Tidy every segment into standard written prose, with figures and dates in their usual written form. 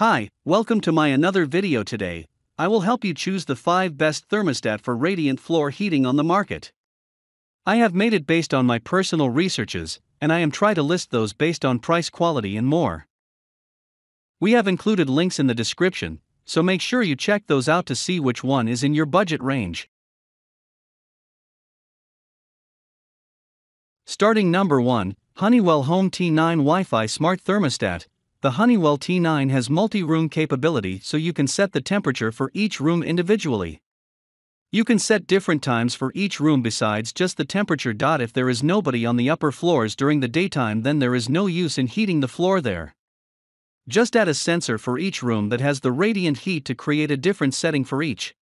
Hi, welcome to my another video today. I will help you choose the 5 best thermostat for radiant floor heating on the market. I have made it based on my personal researches, and I am trying to list those based on price, quality and more. We have included links in the description, so make sure you check those out to see which one is in your budget range. Starting number 1, Honeywell Home T9 Wi-Fi Smart Thermostat. The Honeywell T9 has multi-room capability, so you can set the temperature for each room individually. You can set different times for each room besides just the temperature. If there is nobody on the upper floors during the daytime, then there is no use in heating the floor there. Just add a sensor for each room that has the radiant heat to create a different setting for each.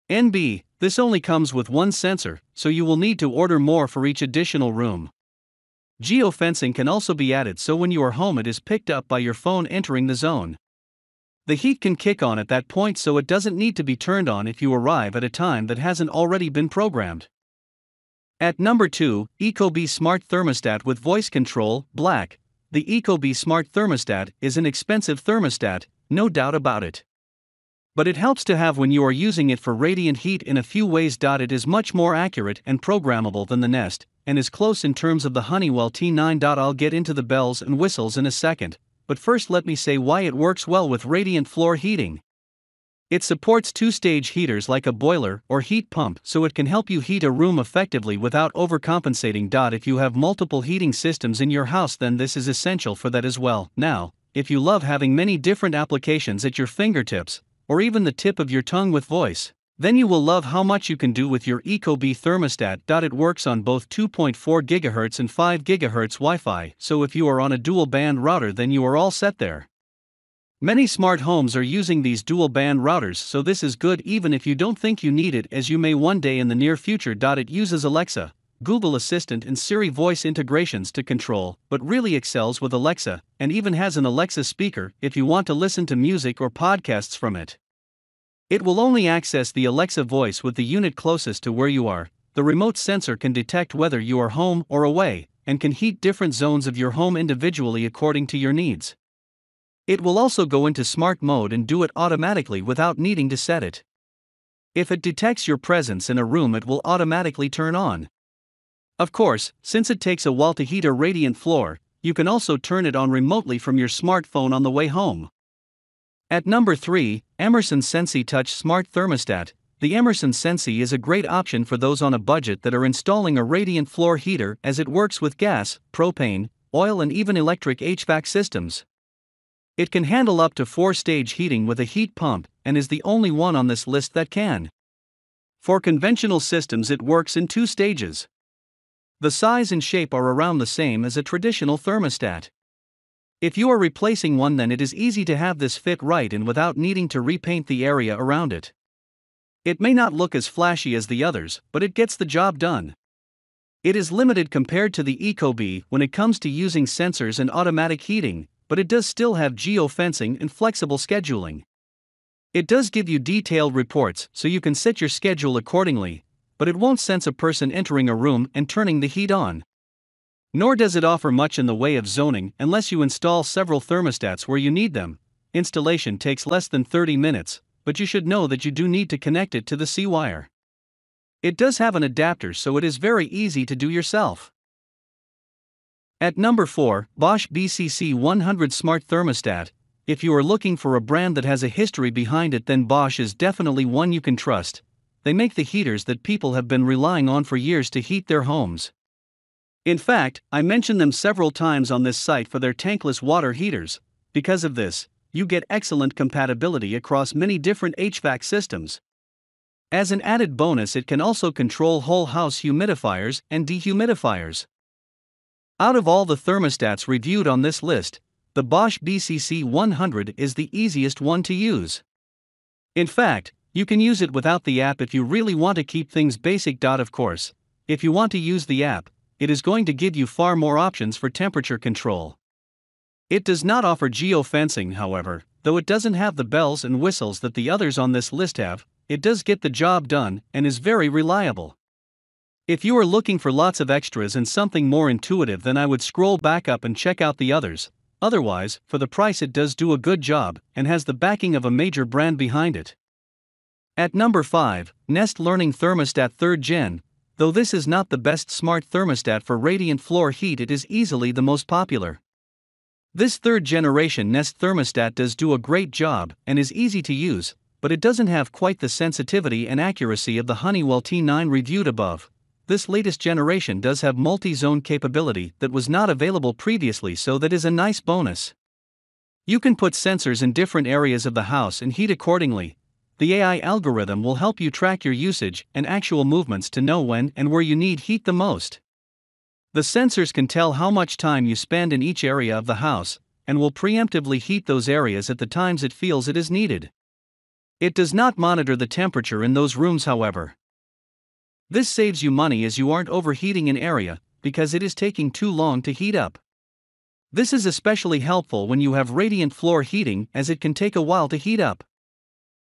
NB, this only comes with one sensor, so you will need to order more for each additional room. Geofencing can also be added, so when you are home it is picked up by your phone entering the zone. The heat can kick on at that point, so it doesn't need to be turned on if you arrive at a time that hasn't already been programmed. At number 2, ecobee Smart Thermostat with Voice Control, Black. The ecobee Smart Thermostat is an expensive thermostat, no doubt about it. But it helps to have when you are using it for radiant heat in a few ways. It is much more accurate and programmable than the Nest, and is close in terms of the Honeywell T9. I'll get into the bells and whistles in a second, but first let me say why it works well with radiant floor heating. It supports 2-stage heaters like a boiler or heat pump, so it can help you heat a room effectively without overcompensating. If you have multiple heating systems in your house, then this is essential for that as well. Now, if you love having many different applications at your fingertips, or even the tip of your tongue with voice, then you will love how much you can do with your ecobee thermostat. It works on both 2.4 GHz and 5 GHz Wi-Fi, so if you are on a dual-band router, then you are all set there. Many smart homes are using these dual-band routers, so this is good even if you don't think you need it, as you may one day in the near future. It uses Alexa, Google Assistant and Siri voice integrations to control, but really excels with Alexa, and even has an Alexa speaker if you want to listen to music or podcasts from it. It will only access the Alexa voice with the unit closest to where you are. The remote sensor can detect whether you are home or away, and can heat different zones of your home individually according to your needs. It will also go into smart mode and do it automatically without needing to set it. If it detects your presence in a room, it will automatically turn on. Of course, since it takes a while to heat a radiant floor, you can also turn it on remotely from your smartphone on the way home. At number 3, Emerson Sensi Touch Smart Thermostat. The Emerson Sensi is a great option for those on a budget that are installing a radiant floor heater, as it works with gas, propane, oil and even electric HVAC systems. It can handle up to 4-stage heating with a heat pump, and is the only one on this list that can. For conventional systems it works in 2 stages. The size and shape are around the same as a traditional thermostat. If you are replacing one, then it is easy to have this fit right in without needing to repaint the area around it. It may not look as flashy as the others, but it gets the job done. It is limited compared to the ecobee when it comes to using sensors and automatic heating, but it does still have geofencing and flexible scheduling. It does give you detailed reports, so you can set your schedule accordingly, but it won't sense a person entering a room and turning the heat on. Nor does it offer much in the way of zoning unless you install several thermostats where you need them. Installation takes less than 30 minutes, but you should know that you do need to connect it to the C-wire. It does have an adapter, so it is very easy to do yourself. At number 4, Bosch BCC 100 Smart Thermostat. If you are looking for a brand that has a history behind it, then Bosch is definitely one you can trust. They make the heaters that people have been relying on for years to heat their homes. In fact, I mention them several times on this site for their tankless water heaters. Because of this, you get excellent compatibility across many different HVAC systems. As an added bonus, it can also control whole house humidifiers and dehumidifiers. Out of all the thermostats reviewed on this list, the Bosch BCC 100 is the easiest one to use. In fact, you can use it without the app if you really want to keep things basic. Of course, if you want to use the app, it is going to give you far more options for temperature control. It does not offer geofencing, however, though it doesn't have the bells and whistles that the others on this list have. It does get the job done and is very reliable. If you are looking for lots of extras and something more intuitive, then I would scroll back up and check out the others. Otherwise, for the price it does do a good job, and has the backing of a major brand behind it. At number 5, Nest Learning Thermostat 3rd Gen. Though this is not the best smart thermostat for radiant floor heat, it is easily the most popular. This 3rd generation Nest thermostat does do a great job and is easy to use, but it doesn't have quite the sensitivity and accuracy of the Honeywell T9 reviewed above. This latest generation does have multi-zone capability that was not available previously, so that is a nice bonus. You can put sensors in different areas of the house and heat accordingly. The AI algorithm will help you track your usage and actual movements to know when and where you need heat the most. The sensors can tell how much time you spend in each area of the house, and will preemptively heat those areas at the times it feels it is needed. It does not monitor the temperature in those rooms, however. This saves you money as you aren't overheating an area, because it is taking too long to heat up. This is especially helpful when you have radiant floor heating, as it can take a while to heat up.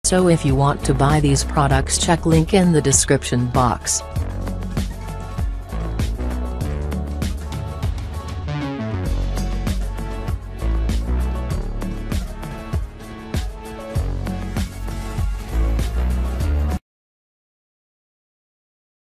So if you want to buy these products, check link in the description box.